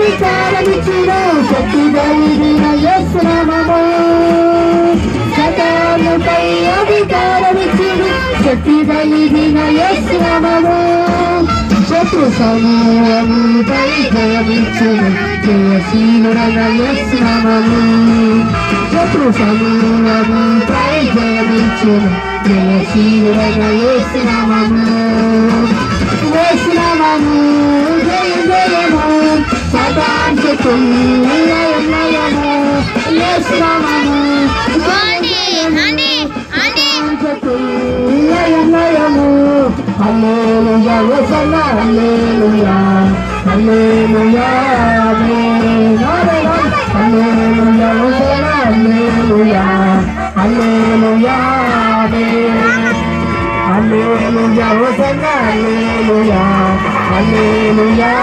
అధికారమిచ్చిన శక్తి కలిగిన యేసు నామము సతానుపై అధికారమిచ్చిన శక్తి కలిగిన యేసు నామము శత్రు సమూహముపై జయమిచ్చిన జయశీలుడైన యేసు నామము శత్రు సమూహముపై జయమిచ్చిన జయశీలుడైన యేసు నామము యేసు నామము జయ జయము సదాం శక్తులు లయం లయము యేసు నామము హల్లెలూయా హోసన్నా హల్లెలూయా హల్లెలూయా ఆమేన్ హల్లెలూయా హోసన్నా హల్లెలూయా హల్లెలూయా ఆమేన్ హల్లెలూయా హోసన్నా హల్లెలూయా హల్లెలూయా